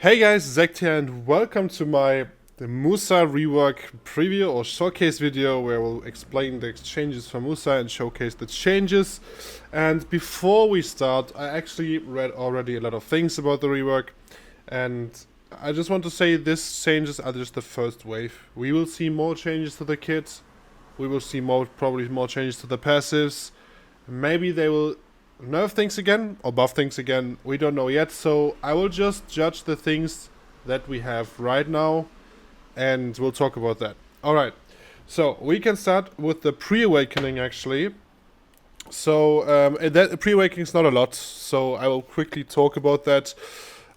Hey guys, Zach here and welcome to my Musa Rework preview or showcase video where we'll explain the exchanges for Musa and showcase the changes. And before we start, I actually read already a lot of things about the rework, and I just want to say these changes are just the first wave. We will see more changes to the kit, we will see probably more changes to the passives. Maybe they will nerf things again or buff things again, we don't know yet, so I will just judge the things that we have right now and we'll talk about that. Alright, so we can start with the pre-awakening actually. So that pre-awakening is not a lot, so I will quickly talk about that.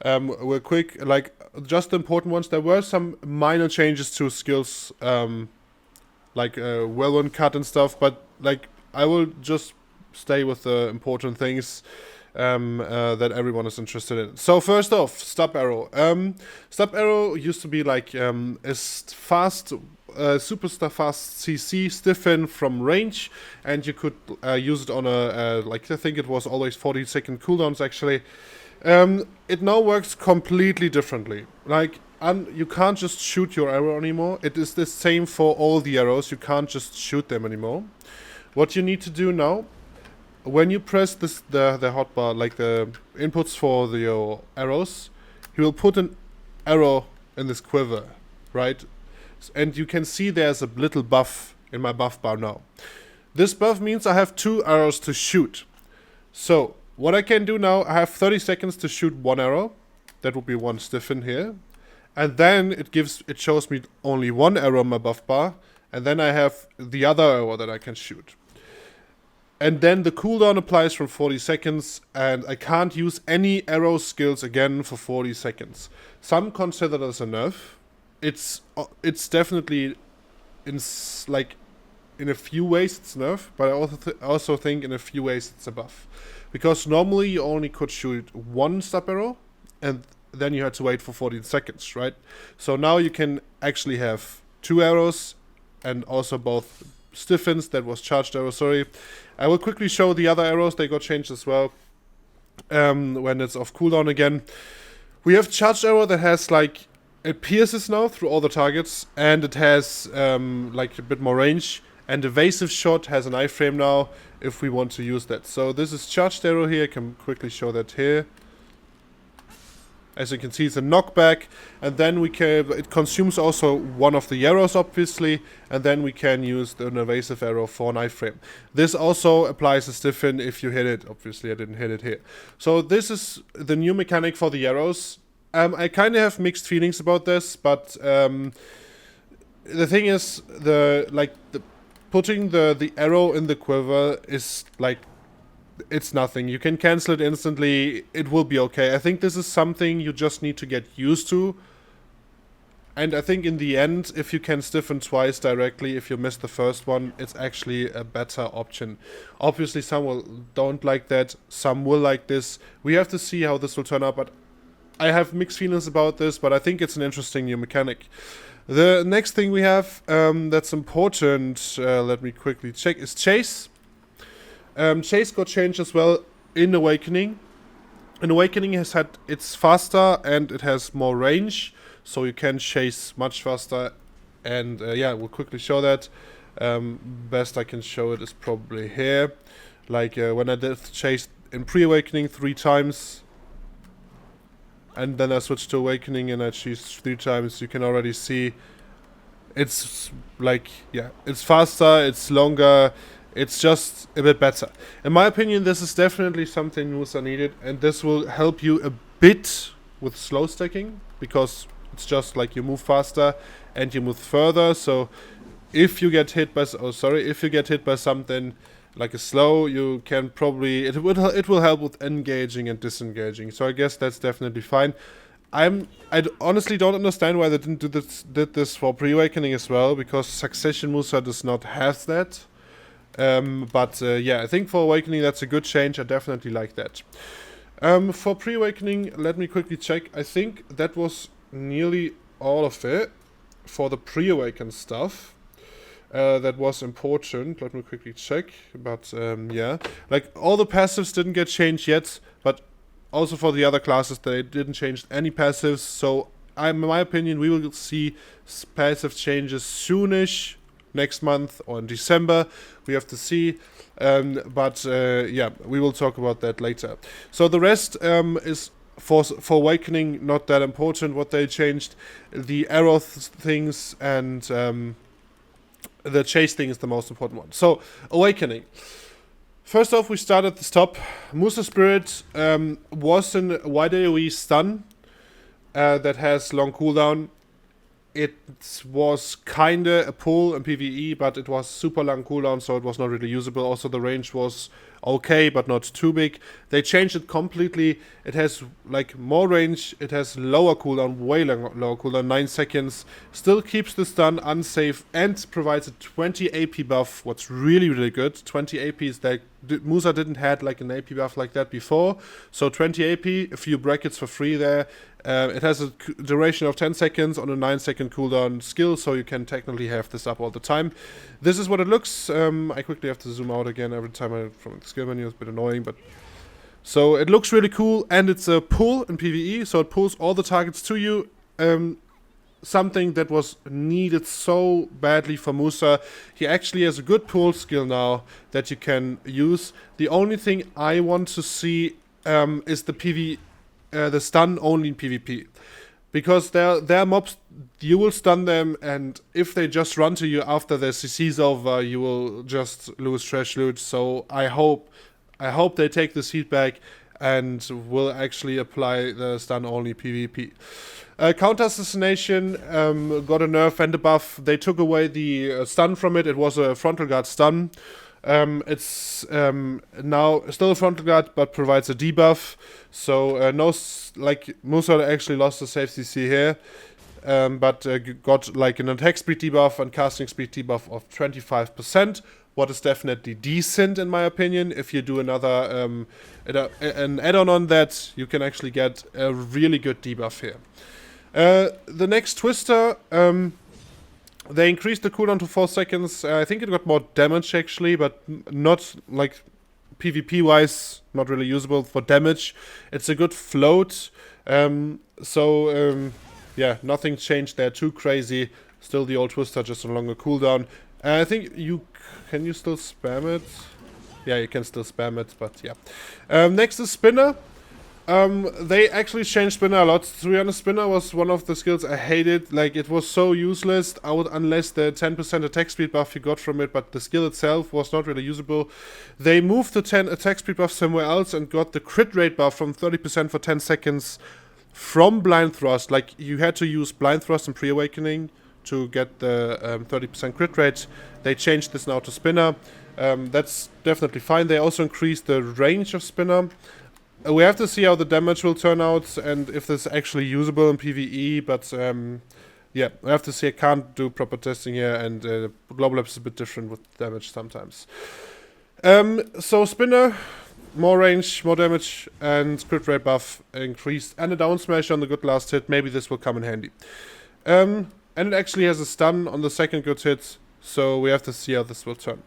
We're quick, like just the important ones. There were some minor changes to skills, like whirlwind cut and stuff, but like I will just stay with the important things that everyone is interested in. So first off, stub arrow. Stub arrow used to be like a fast, super fast CC stiffen from range, and you could use it on a like I think it was always 40-second cooldowns actually. It now works completely differently. Like you can't just shoot your arrow anymore. It is the same for all the arrows. You can't just shoot them anymore. What you need to do now, when you press the hotbar, like the inputs for your arrows, you will put an arrow in this quiver, right? And you can see there's a little buff in my buff bar now. This buff means I have 2 arrows to shoot. So what I can do now, I have 30 seconds to shoot 1 arrow. That would be 1 stiffen here. And then it shows me only 1 arrow in my buff bar. And then I have the other arrow that I can shoot. And then the cooldown applies from 40 seconds, and I can't use any arrow skills again for 40 seconds. Some consider that as a nerf. It's definitely in a few ways it's nerf, but I also think in a few ways it's a buff, because normally you only could shoot 1 stub arrow, and then you had to wait for 14 seconds, right? So now you can actually have 2 arrows, and also both stiffens. That was charged arrow, sorry. I will quickly show the other arrows. They got changed as well when it's off cooldown again. We have charged arrow that has like, it pierces now through all the targets, and it has like a bit more range, and evasive shot has an iframe now if we want to use that. So this is charged arrow here. I can quickly show that here. As you can see, it's a knockback, and then it consumes also one of the arrows, obviously, and then we can use an evasive arrow for an iframe. This also applies a stiffen if you hit it. Obviously, I didn't hit it here. So this is the new mechanic for the arrows. I kind of have mixed feelings about this, but the thing is, putting the arrow in the quiver is like, it's nothing. You can cancel it instantly. It will be okay. I think this is something you just need to get used to. And I think in the end, if you can stiffen twice directly, if you miss the first one, it's actually a better option. Obviously, some don't like that. Some will like this. We have to see how this will turn out. But I have mixed feelings about this, but I think it's an interesting new mechanic. The next thing we have that's important, let me quickly check, is Chase. Chase got changed as well in Awakening. In Awakening it's faster and it has more range, so you can chase much faster. And yeah, we'll quickly show that. Best I can show it is probably here. Like when I did chase in pre-Awakening 3 times, and then I switched to Awakening and I chased 3 times, you can already see it's like, yeah, it's faster, it's longer. It's just a bit better. In my opinion, this is definitely something Musa needed, and this will help you a bit with slow stacking, because it's just like you move faster and you move further. So if you get hit by something like a slow, you can probably it will help with engaging and disengaging. So I guess that's definitely fine. I honestly don't understand why they did this for pre-awakening as well, because Succession Musa does not have that. But yeah, I think for Awakening that's a good change. I definitely like that. For pre-Awakening, let me quickly check. I think that was nearly all of it for the pre-Awaken stuff. That was important. Let me quickly check. But yeah, like all the passives didn't get changed yet, but also for the other classes, they didn't change any passives. So in my opinion, we will see passive changes soonish, next month or in December. We have to see. But yeah, we will talk about that later. So the rest is for Awakening not that important what they changed. The arrow things and the chase thing is the most important one. So Awakening. First off, we start at the top. Musa Spirit was an YDOE stun that has long cooldown. It was kinda a pull in PvE, but it was super long cooldown, so it was not really usable. Also, the range was okay, but not too big. They changed it completely. It has like more range. It has lower cooldown, way lower cooldown, 9 seconds. Still keeps the stun unsafe and provides a 20 AP buff. What's really, really good. 20 AP is like Musa didn't had like an AP buff like that before. So 20 AP, a few brackets for free there. It has a duration of 10 seconds on a 9-second cooldown skill, so you can technically have this up all the time. This is what it looks. I quickly have to zoom out again every time from the skill menu. It's a bit annoying, but so it looks really cool, and it's a pull in PvE, so it pulls all the targets to you. Something that was needed so badly for Musa. He actually has a good pull skill now that you can use. The only thing I want to see is the stun only in PvP, because they're mobs, you will stun them, and if they just run to you after their CC's over, you will just lose trash loot. So I hope they take this feedback and will actually apply the stun only PvP. Counter assassination got a nerf and a buff. They took away the stun from it. It was a frontal guard stun. It's now still a frontal guard, but provides a debuff. So like Musa actually lost the safe CC here, but got like an attack speed debuff and casting speed debuff of 25%. What is definitely decent in my opinion. If you do another an add-on on that, you can actually get a really good debuff here. The next Twister. They increased the cooldown to 4 seconds. I think it got more damage actually, but not like PvP-wise, not really usable for damage. It's a good float. Yeah, nothing changed there too crazy. Still the old Twister, just a longer cooldown. I think can you still spam it? Yeah, you can still spam it, but yeah. Next is Spinner. They actually changed Spinner a lot. To be honest, Spinner was one of the skills I hated. Like, it was so useless unless the 10% attack speed buff you got from it, but the skill itself was not really usable. They moved the 10 attack speed buff somewhere else and got the crit rate buff from 30% for 10 seconds from Blind Thrust. Like, you had to use Blind Thrust in Pre-Awakening to get the 30% crit rate. They changed this now to Spinner. That's definitely fine. They also increased the range of Spinner. We have to see how the damage will turn out and if this is actually usable in PvE, but yeah, we have to see. I can't do proper testing here, and Global Labs is a bit different with damage sometimes. So Spinner, more range, more damage, and crit rate buff increased, and a down smash on the good last hit. Maybe this will come in handy. And it actually has a stun on the second good hit, so we have to see how this will turn.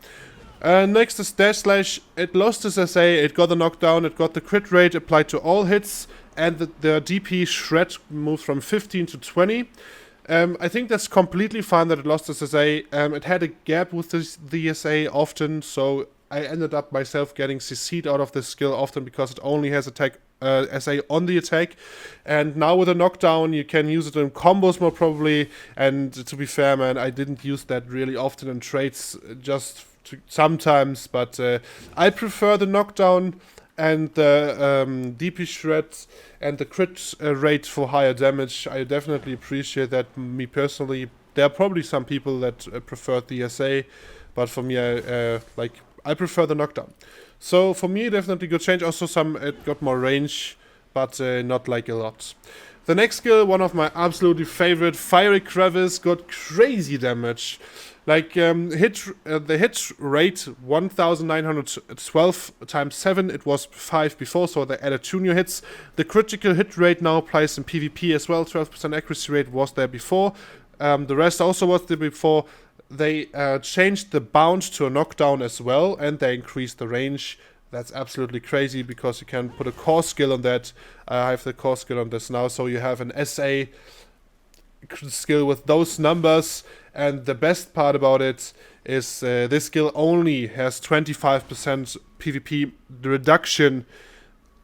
Next is Dash Slash. It lost its SA, it got the knockdown, it got the crit rate applied to all hits, and the DP Shred moved from 15 to 20. I think that's completely fine that it lost its SA. It had a gap with the SA often, so I ended up myself getting CC'd out of this skill often because it only has attack SA on the attack. And now with a knockdown, you can use it in combos more probably. And to be fair, man, I didn't use that really often in trades, just sometimes, but I prefer the knockdown and the DP shreds and the crit rate for higher damage. I definitely appreciate that. Me personally, there are probably some people that prefer the SA, but for me, I prefer the knockdown. So for me, definitely good change. Also, it got more range, but not like a lot. The next skill, one of my absolutely favorite, Fiery Crevice, got crazy damage. Like, the hit rate 1912 times 7, it was 5 before, so they added 2 new hits. The critical hit rate now applies in PvP as well, 12% accuracy rate was there before. The rest also was there before. They changed the bound to a knockdown as well, and they increased the range. That's absolutely crazy because you can put a core skill on that. I have the core skill on this now, so you have an SA skill with those numbers, and the best part about it is this skill only has 25% PvP reduction.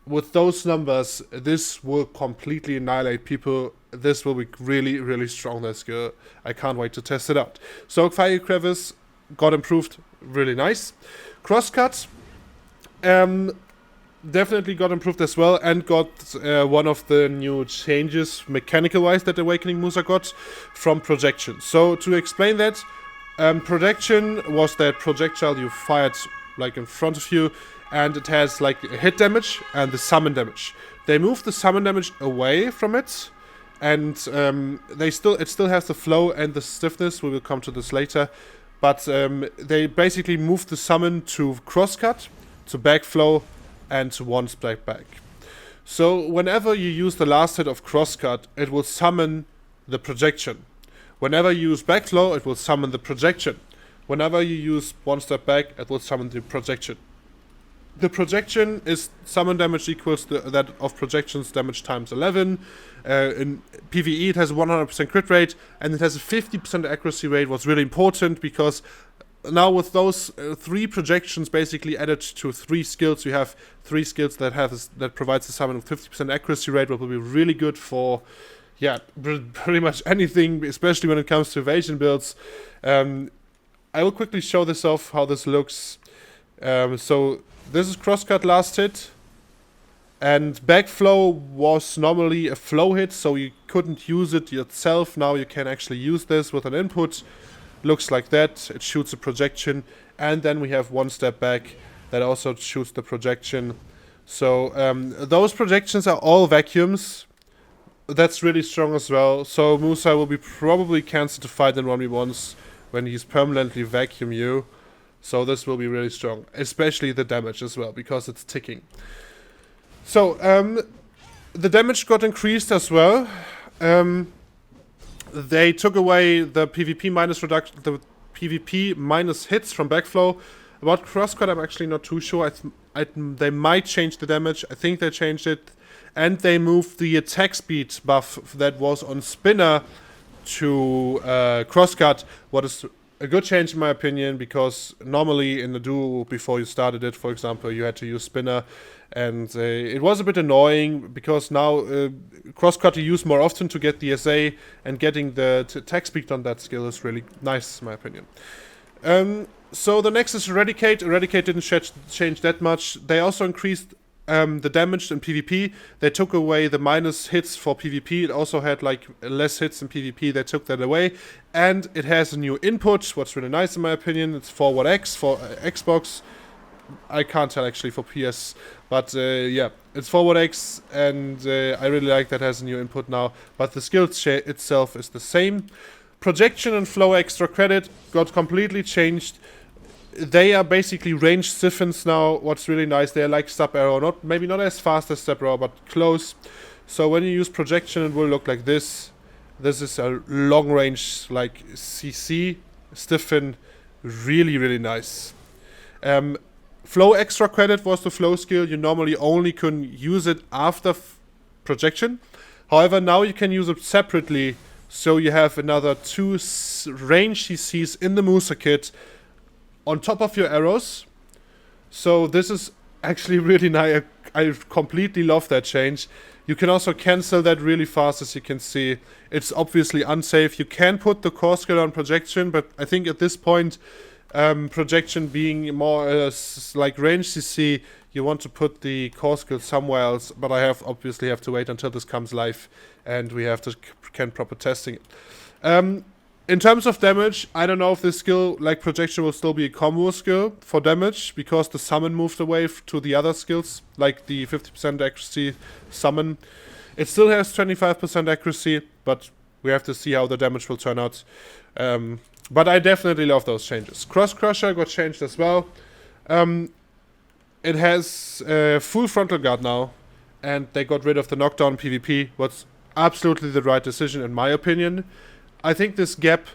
With those numbers, this will completely annihilate people. This will be really, really strong, that skill. I can't wait to test it out. So Fire Crevice got improved, really nice. Crosscut definitely got improved as well, and got one of the new changes mechanical wise that Awakening Musa got from projection. So to explain that, projection was that projectile you fired like in front of you, and it has like a hit damage and the summon damage. They moved the summon damage away from it, and it still has the flow and the stiffness. We will come to this later, but they basically moved the summon to crosscut, to backflow, and to one step back. So whenever you use the last hit of crosscut, it will summon the projection. Whenever you use backflow, it will summon the projection. Whenever you use one step back, it will summon the projection. The projection is summon damage equals that of projections damage times 11. In PvE it has a 100% crit rate, and it has a 50% accuracy rate, what's really important, because now with those 3 projections basically added to 3 skills, you have 3 skills that provides a summon of 50% accuracy rate, what will be really good for, yeah, pretty much anything, especially when it comes to evasion builds. I will quickly show this off, how this looks. So this is crosscut last hit, and backflow was normally a flow hit, so you couldn't use it yourself. Now you can actually use this with an input. Looks like that. It shoots a projection, and then we have one step back that also shoots the projection. So those projections are all vacuums. That's really strong as well. So Musa will be probably cancelled to fight in 1v1s when he's permanently vacuum you. So this will be really strong, especially the damage as well, because it's ticking. So the damage got increased as well. They took away the PvP minus reduction, the PvP minus hits from backflow. About crosscut, I'm actually not too sure. They might change the damage. I think they changed it, and they moved the attack speed buff that was on Spinner to crosscut. What is a good change in my opinion, because normally in the duo before you started it, for example, you had to use Spinner, and it was a bit annoying because now crosscut you use more often to get the SA, and getting the attack speed on that skill is really nice in my opinion. So the next is Eradicate. Eradicate didn't change that much. They also increased the damage in PvP. They took away the minus hits for PvP. It also had like less hits in PvP. They took that away, and it has a new input. What's really nice in my opinion, it's forward X for Xbox. I can't tell actually for PS, but yeah, it's forward X, and I really like that it has a new input now. But the skill itself is the same. Projection and flow extra credit got completely changed. They are basically range stiffens now. What's really nice, they're like step arrow, maybe not as fast as step arrow, but close. So when you use projection, it will look like this. This is a long range like CC stiffen, really really nice. Flow extra credit was the flow skill. You normally only can use it after projection. However, now you can use it separately. So you have another 2 range CCs in the Musa kit on top of your arrows. So this is actually really nice. I completely love that change. You can also cancel that really fast, as you can see. It's obviously unsafe. You can put the core skill on projection, but I think at this point, projection being more like range CC, you want to put the core skill somewhere else, but I obviously have to wait until this comes live and we have to can proper testing it. In terms of damage, I don't know if this skill like projection will still be a combo skill for damage, because the summon moved away to the other skills, like the 50% accuracy summon. It still has 25% accuracy, but we have to see how the damage will turn out. But I definitely love those changes. Cross Crusher got changed as well. It has full frontal guard now, and they got rid of the knockdown PvP. What's absolutely the right decision in my opinion. I think this gap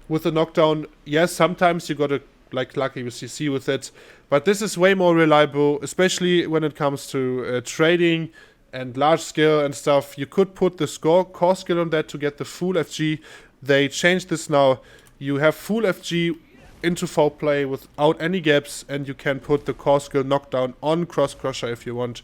with the knockdown, yes, sometimes you gotta like lucky with CC with it. But this is way more reliable, especially when it comes to trading and large scale and stuff. You could put the core skill on that to get the full FG. They changed this now. You have full FG into foul play without any gaps, and you can put the core skill knockdown on Cross Crusher if you want.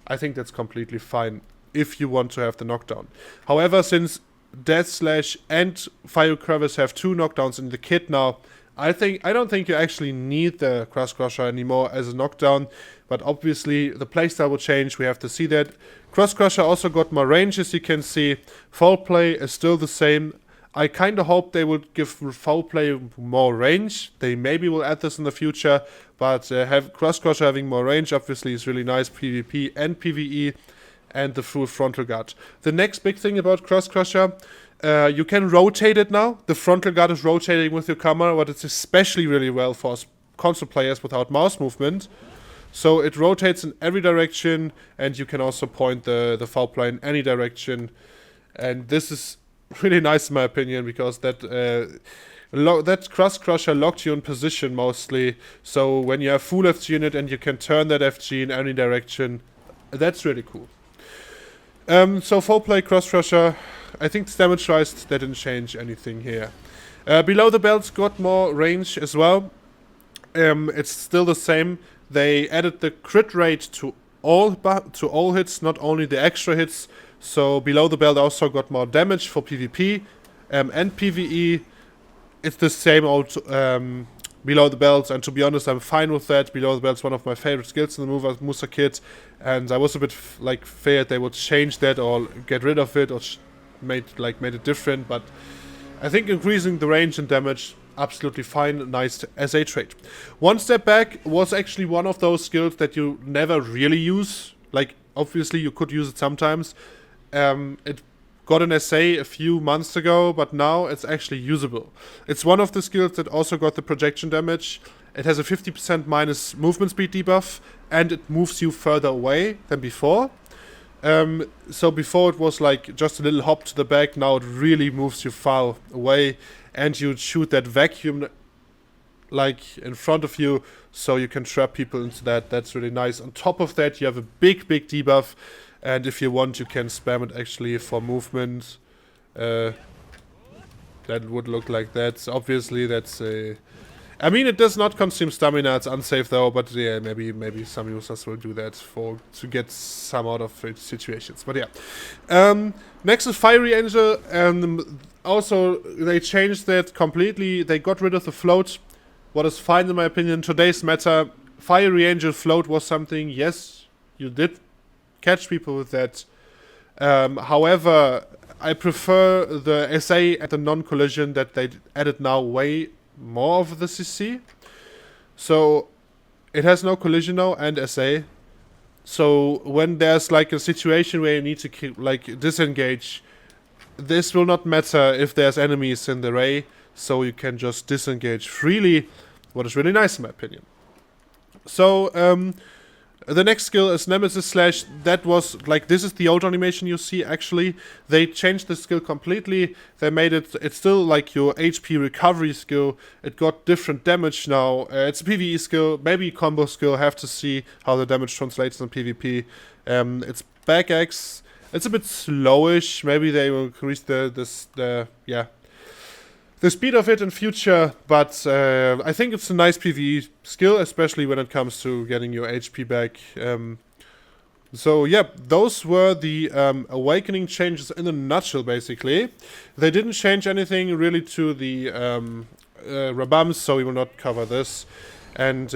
I think that's completely fine if you want to have the knockdown. However, since Death Slash and Fire Crevice have 2 knockdowns in the kit now, I don't think you actually need the Cross Crusher anymore as a knockdown, but obviously the playstyle will change. We have to see that. Cross Crusher also got more range, as you can see. Foul play is still the same. I kind of hope they would give foul play more range. They maybe will add this in the future, but have Cross Crusher having more range obviously is really nice, PvP and PvE, and the full frontal guard. The next big thing about Cross Crusher, you can rotate it now. The frontal guard is rotating with your camera, but it's especially really well for console players without mouse movement. So it rotates in every direction, and you can also point the foul play in any direction. And this is really nice in my opinion, because that Cross Crusher locked you in position mostly. So when you have full FG in it and you can turn that FG in any direction, that's really cool. So foul play Cross Crusher, I think it's damage rise, they didn't change anything here. Below the belts got more range as well. It's still the same. They added the crit rate to all hits, not only the extra hits. So below the belt also got more damage for PvP and PvE. It's the same old below the belt, and to be honest, I'm fine with that. Below the belt is one of my favorite skills in the Musa kit, and I was a bit feared they would change that or get rid of it or made it different. But I think increasing the range and damage, absolutely fine, nice as a trait. One step back was actually one of those skills that you never really use. Like obviously you could use it sometimes. It got an SA a few months ago, but now it's actually usable. It's one of the skills that also got the projection damage. It has a 50% minus movement speed debuff, and it moves you further away than before. So before it was like just a little hop to the back, now it really moves you far away, and you shoot that vacuum like in front of you, so you can trap people into that. That's really nice. On top of that, you have a big debuff. And if you want, you can spam it actually for movement. That would look like that. Obviously, that's a... I mean, it does not consume stamina. It's unsafe though, but yeah, maybe some users will do that to get some out of situations. But yeah. Next is Fiery Angel. Also, they changed that completely. They got rid of the float. What is fine in my opinion. Today's meta, Fiery Angel float was something, yes, you did catch people with that. However, I prefer the SA and the non-collision that they added now way more of the CC. So it has no collision now and SA. So when there's like a situation where you need to disengage, this will not matter if there's enemies in the ray, so you can just disengage freely, what is really nice in my opinion. So the next skill is Nemesis Slash. That was like, this is the old animation you see actually. They changed the skill completely. They made it's still like your HP recovery skill. It got different damage now. It's a PvE skill, maybe combo skill. Have to see how the damage translates in PvP. It's back X. It's a bit slowish. Maybe they will increase the speed of it in future, but I think it's a nice PvE skill, especially when it comes to getting your HP back. So yeah, those were the Awakening changes in a nutshell, basically. They didn't change anything really to the Rabams, so we will not cover this. And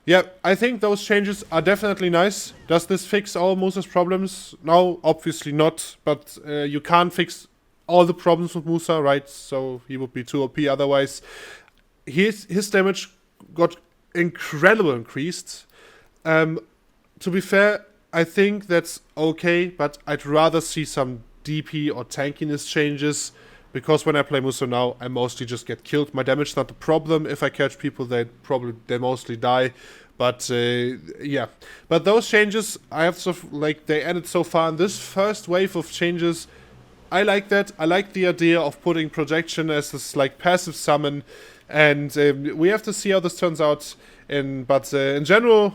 yeah, I think those changes are definitely nice. Does this fix all Musa's problems? No, obviously not, but you can't fix all the problems with Musa, right? So he would be too OP otherwise. His damage got incredible increased. To be fair, I think that's okay, but I'd rather see some DP or tankiness changes, because when I play Musa now, I mostly just get killed. My damage is not the problem. If I catch people, they mostly die. But yeah, but those changes I have they added so far in this first wave of changes, I like that. I like the idea of putting projection as this like passive summon, and we have to see how this turns out. But in general,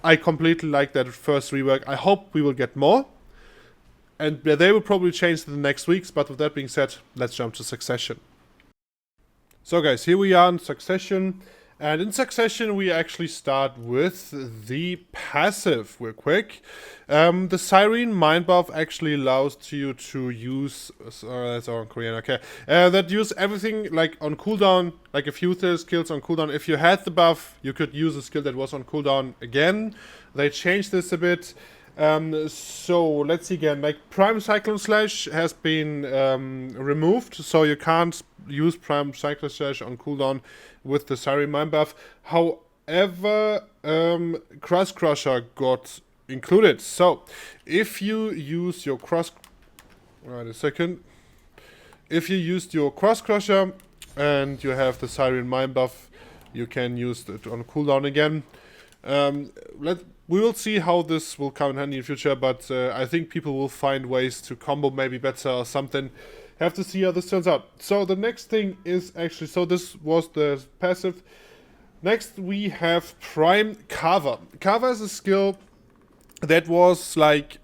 I completely like that first rework. I hope we will get more, and they will probably change in the next weeks. But with that being said, let's jump to Succession. So guys, here we are in Succession. And in Succession, we actually start with the passive real quick. The Siren Mind Buff actually allows you to use... that's all in Korean, okay. That use everything like on cooldown, like a few skills on cooldown. If you had the buff, you could use a skill that was on cooldown again. They changed this a bit. So let's see again, like Prime Cyclone Slash has been removed, so you can't use Prime Cyclone Slash on cooldown with the Siren Mind buff. However, Cross Crusher got included. So if you use your if you used your Cross Crusher and you have the Siren Mind buff, you can use it on cooldown again. We will see how this will come in handy in the future, but I think people will find ways to combo maybe better or something. Have to see how this turns out. So the next thing is actually, so this was the passive. Next we have Prime Cover. Cover is a skill that was like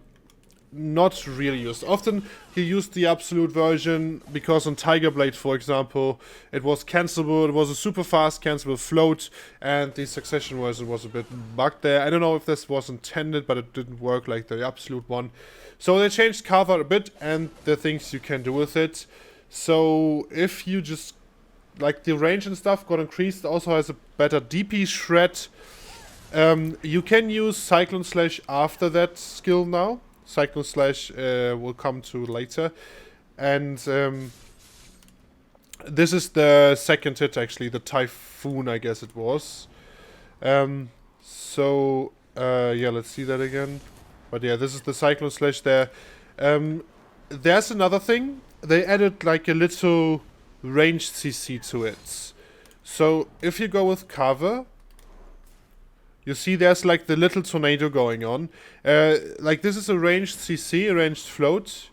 not really used. Often he used the absolute version because on Tiger Blade, for example, it was cancelable. It was a super fast cancelable float, and the Succession version was a bit bugged there. I don't know if this was intended, but it didn't work like the absolute one. So they changed cover a bit and the things you can do with it. So if you just like the range and stuff got increased, it also has a better DP shred. You can use Cyclone Slash after that skill now. Cyclone Slash will come to later, and this is the second hit actually, the Typhoon I guess it was. Yeah, let's see that again. But yeah, this is the Cyclone Slash there. There's another thing, they added like a little ranged CC to it. So if you go with cover, you see there's like the little tornado going on. Like this is a ranged CC, a ranged float.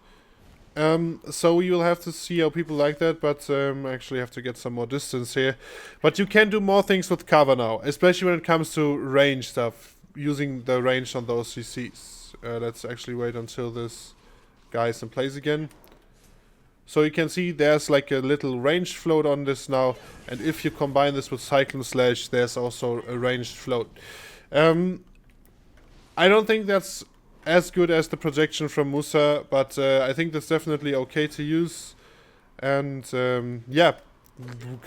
So you'll have to see how people like that, but I actually have to get some more distance here. But you can do more things with cover now, especially when it comes to range stuff, using the range on those CCs. Let's actually wait until this guy is in place again. So you can see there's like a little ranged float on this now, and if you combine this with Cyclone Slash, there's also a ranged float. I don't think that's as good as the projection from Musa, but I think that's definitely okay to use. And yeah,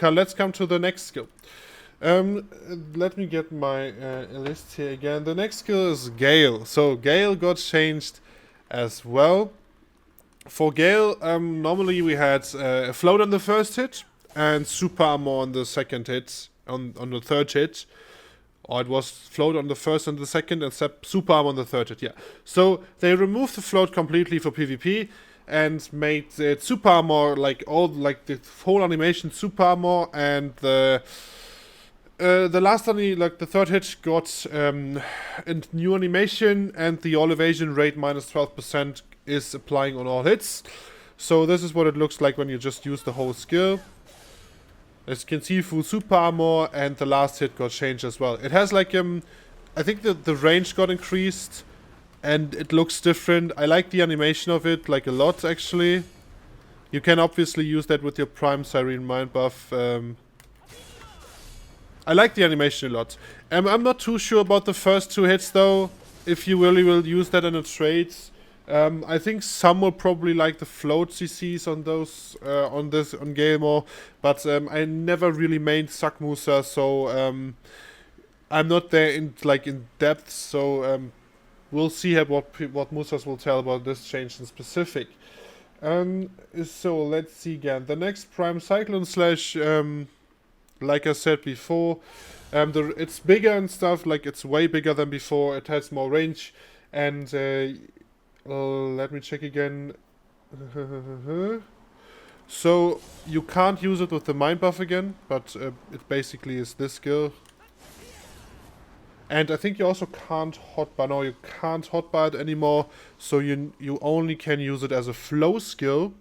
let's come to the next skill. Let me get my list here again. The next skill is Gale. So Gale got changed as well. For Gale, normally we had a float on the first hit and super armor on the second hit, on the third hit. Or it was float on the first and the second and super armor on the third hit, yeah. So they removed the float completely for PvP and made it super armor, like all, like the whole animation super armor, and the last like the third hit got a new animation, and the all evasion rate minus 12% is applying on all hits. So this is what it looks like when you just use the whole skill. As you can see, full super armor, and the last hit got changed as well. It has like I think the range got increased, and it looks different. I like the animation of it like a lot actually. You can obviously use that with your Prime Siren Mind buff. I like the animation a lot. I'm not too sure about the first two hits though, if you really will use that in a trade. I think some will probably like the float CCs on those, on Gale more, but I never really made Suck Musa, so I'm not there in depth. So we'll see what Musas will tell about this change in specific. So let's see again. The next Prime Cyclone Slash, like I said before, it's bigger and stuff. Like it's way bigger than before. It has more range, and let me check again. So you can't use it with the mind buff again, but it basically is this skill. And I think you also can't hotbar. No, you can't hotbar it anymore. So you only can use it as a flow skill.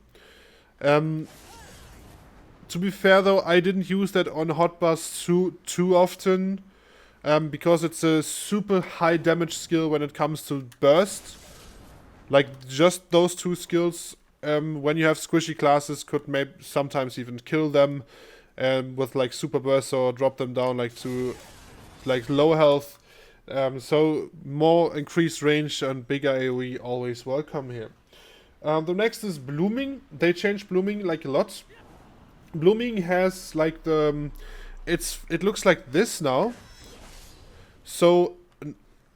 To be fair though, I didn't use that on hotbars too often. Because it's a super high damage skill when it comes to burst. Like, just those two skills, when you have squishy classes, could maybe sometimes even kill them with, like, super burst or drop them down, like, to, like, low health. So, more increased range and bigger AoE always welcome here. The next is blooming. They changed blooming, like, a lot. Blooming has, like, it looks like this now. So,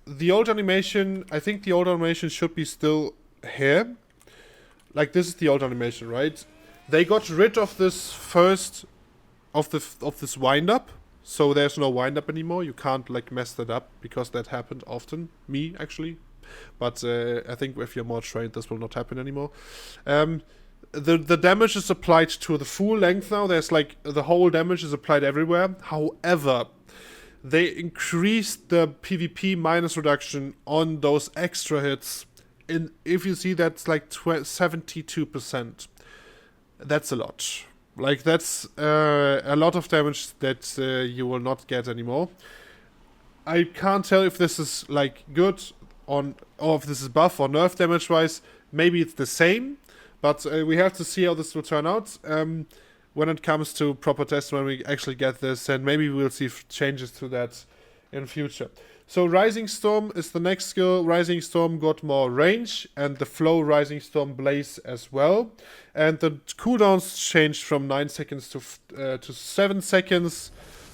the old animation, I think the old animation should be still here. Like, this is the old animation, right? They got rid of this first, of this wind-up. So there's no wind-up anymore. You can't, like, mess that up, because that happened often. Me, actually. But I think if you're more trained, this will not happen anymore. The damage is applied to the full length now. There's, like, the whole damage is applied everywhere. However, they increased the PvP minus reduction on those extra hits. If you see, that's like 72%. That's a lot. Like, that's a lot of damage that you will not get anymore. I can't tell if this is, like, good or if this is buff or nerf damage wise. Maybe it's the same, but we have to see how this will turn out. When it comes to proper tests, when we actually get this, and maybe we'll see changes to that in future. So Rising Storm is the next skill. Rising Storm got more range, and the flow Rising Storm Blaze as well. And the cooldowns changed from 9 seconds to 7 seconds.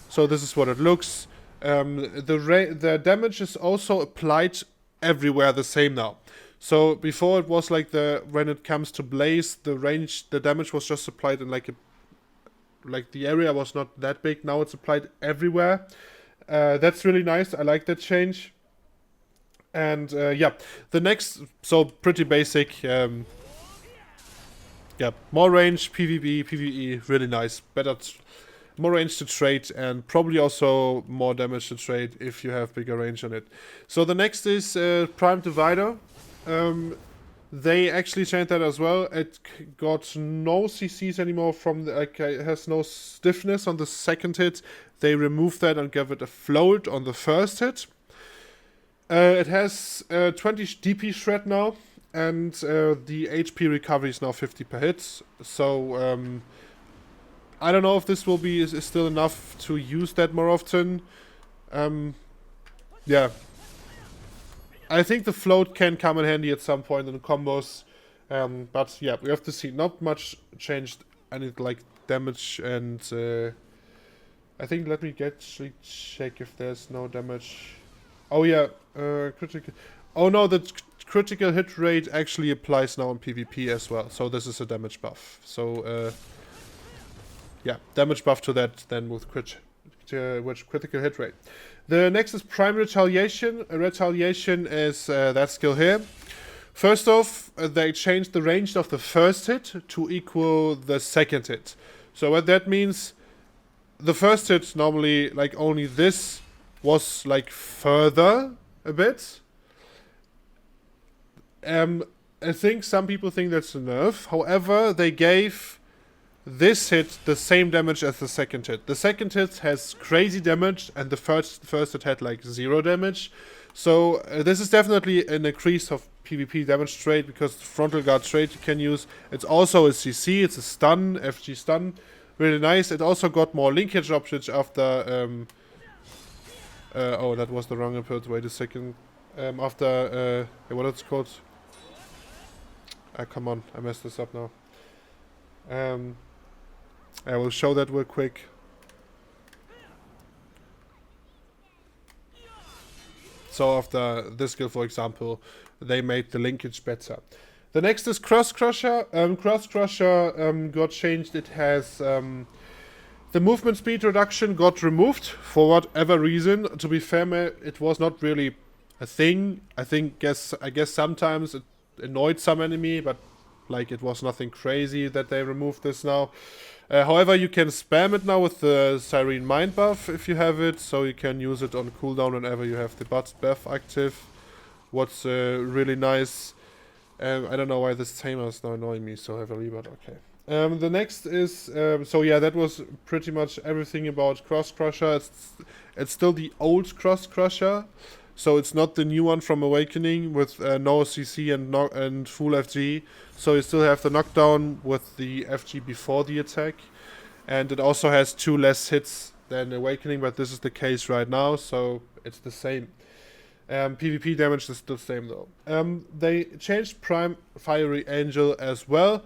So this is what it looks. The damage is also applied everywhere the same now. So before it was like when it comes to Blaze, the damage was just applied in like the area was not that big. Now it's applied everywhere. That's really nice. I like that change. And yeah, the next, so pretty basic. Yeah, more range, PvP, PvE, really nice. More range to trade, and probably also more damage to trade if you have bigger range on it. So the next is Prime Divider. They actually changed that as well. It got no CCs anymore it has no stiffness on the second hit. They removed that and gave it a float on the first hit. It has 20 DP shred now, and the HP recovery is now 50 per hit. So I don't know if this will be is still enough to use that more often. Yeah. I think the float can come in handy at some point in combos. But yeah, we have to see. Not much changed. I need like damage and I think let me check if there's no damage. Oh yeah, critical. Oh no, the critical hit rate actually applies now in PvP as well. So this is a damage buff. So yeah, damage buff to that then with critical hit rate. The next is Prime Retaliation. Retaliation is that skill here. First off, they changed the range of the first hit to equal the second hit. So what that means, the first hit normally, like only this was like further a bit. I think some people think that's a nerf. However, they gave this hit the same damage as the second hit. The second hit has crazy damage, and the first hit had like 0 damage. So this is definitely an increase of PvP damage trade, because the frontal guard trade you can use. It's also a CC, it's a stun, FG stun. Really nice. It also got more linkage options after... oh, that was the wrong input. Wait a second. After... what it's called? Come on, I messed this up now. I will show that real quick. So after this skill, for example, they made the linkage better. The next is Cross Crusher. Cross Crusher got changed. It has the movement speed reduction got removed for whatever reason. To be fair, it was not really a thing. I guess sometimes it annoyed some enemy, but Like, it was nothing crazy that they removed this now. However, you can spam it now with the Siren Mind buff if you have it, so you can use it on cooldown whenever you have the buff active. What's really nice. I don't know why this tamer is now annoying me so heavily, but okay. The next is, so yeah, that was pretty much everything about Cross Crusher. It's still the old Cross Crusher, so it's not the new one from Awakening with no CC and full FG. So you still have the knockdown with the FG before the attack, and it also has 2 less hits than Awakening, but this is the case right now, so it's the same. PvP damage is still the same though. They changed Prime Fiery Angel as well.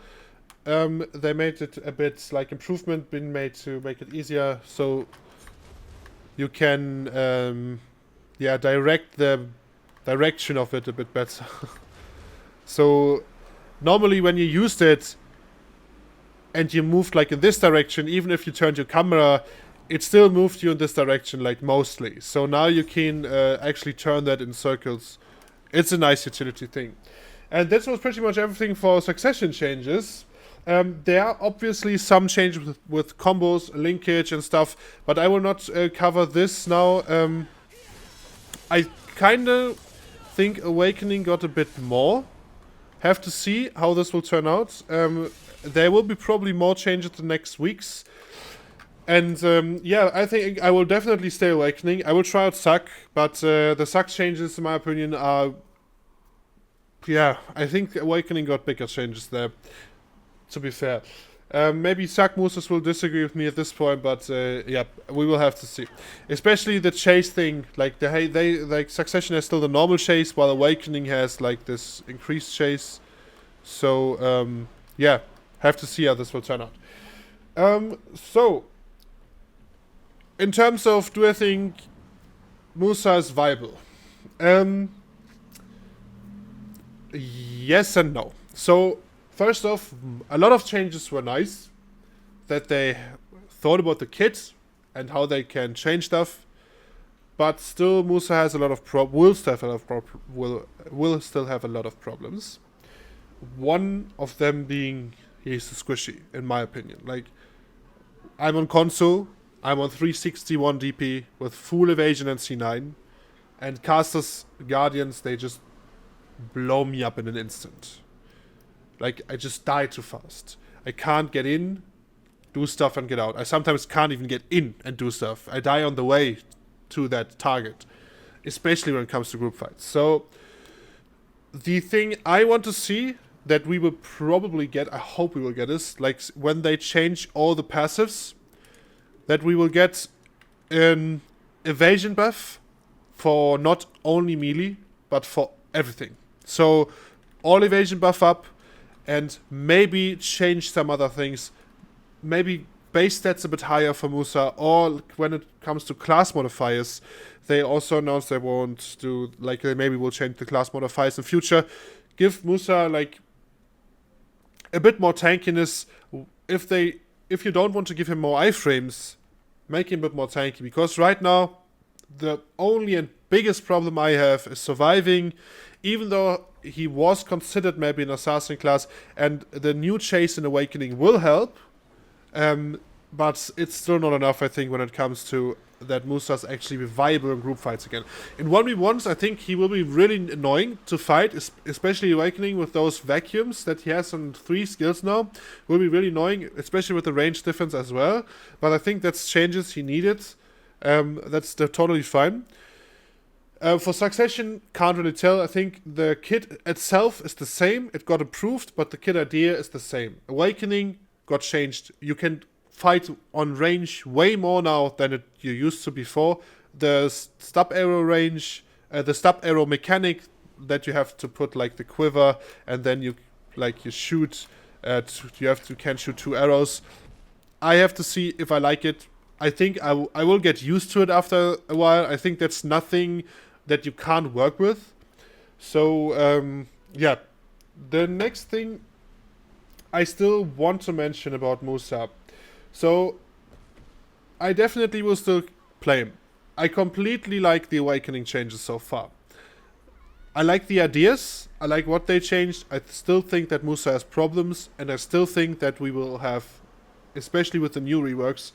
They made it a bit like improvement been made to make it easier, so you can direct the direction of it a bit better. So normally when you used it and you moved like in this direction, even if you turned your camera, it still moved you in this direction, like mostly. So now you can actually turn that in circles. It's a nice utility thing. And that was pretty much everything for succession changes. There are obviously some changes with combos, linkage and stuff, but I will not cover this now. I kind of think Awakening got a bit more. Have to see how this will turn out. There will be probably more changes the next weeks. And yeah, I think I will definitely stay Awakening. I will try out Suck, but the Suck changes, in my opinion, are... Yeah, I think Awakening got bigger changes there, to be fair. Maybe Suck Musas will disagree with me at this point, but yeah, we will have to see. Especially the chase thing, like like Succession has still the normal chase, while Awakening has like this increased chase. So yeah, have to see how this will turn out. So in terms of, do I think Musa is viable? Yes and no. So first off, a lot of changes were nice. That they thought about the kit and how they can change stuff. But still, Musa has a lot of will still have a lot of problems. One of them being he's squishy, in my opinion. Like, I'm on console, I'm on 361 DP with full evasion and C9, and casters, guardians, they just blow me up in an instant. Like, I just die too fast. I can't get in, do stuff, and get out. I sometimes can't even get in and do stuff. I die on the way to that target, especially when it comes to group fights. So, the thing I want to see that we will probably get, I hope we will get, is like when they change all the passives, that we will get an evasion buff for not only melee, but for everything. So, all evasion buff up, and maybe change some other things. Maybe base stats a bit higher for Musa, or when it comes to class modifiers, they also announced they won't do, like, they maybe will change the class modifiers in future. Give Musa, like, a bit more tankiness. If you don't want to give him more iframes, make him a bit more tanky, because right now, the only and biggest problem I have is surviving, even though he was considered maybe an assassin class, and the new chase in Awakening will help, but it's still not enough, I think, when it comes to that Musa's actually be viable in group fights again. In 1v1s, I think he will be really annoying to fight, especially Awakening with those vacuums that he has on 3 skills now. Will be really annoying, especially with the range difference as well, but I think that's changes he needed. That's totally fine. For Succession, can't really tell. I think the kit itself is the same. It got improved, but the kit idea is the same. Awakening got changed. You can fight on range way more now than you used to before. The stub arrow range, the stub arrow mechanic that you have to put like the quiver, and then you shoot. You can shoot 2 arrows. I have to see if I like it. I think I will get used to it after a while. I think that's nothing that you can't work with. So, yeah. The next thing I still want to mention about Musa. So, I definitely will still play him. I completely like the Awakening changes so far. I like the ideas. I like what they changed. I still think that Musa has problems, and I still think that we will have, especially with the new reworks,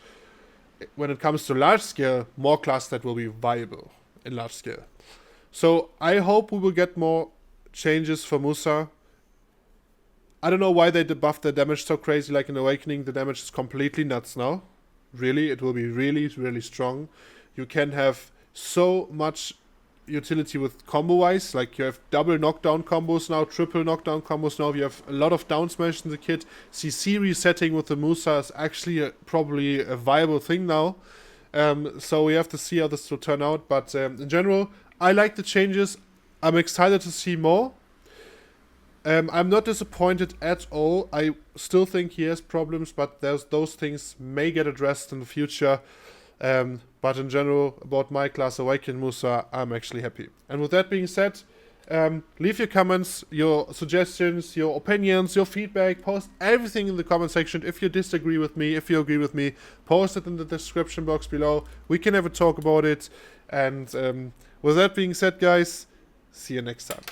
when it comes to large scale, more classes that will be viable in large scale. So I hope we will get more changes for Musa. I don't know why they debuffed the damage so crazy. Like in Awakening, the damage is completely nuts now. Really, it will be really, really strong. You can have so much utility with combo-wise. Like you have double knockdown combos now, triple knockdown combos now. You have a lot of down smash in the kit. CC resetting with the Musa is actually probably a viable thing now. So we have to see how this will turn out. But in general, I like the changes. I'm excited to see more. I'm not disappointed at all. I still think he has problems, but those things may get addressed in the future. But in general, about my class Awakened Musa, I'm actually happy. And with that being said, leave your comments, your suggestions, your opinions, your feedback. Post everything in the comment section. If you disagree with me, if you agree with me, post it in the description box below. We can have a talk about it. And with that being said, guys, see you next time.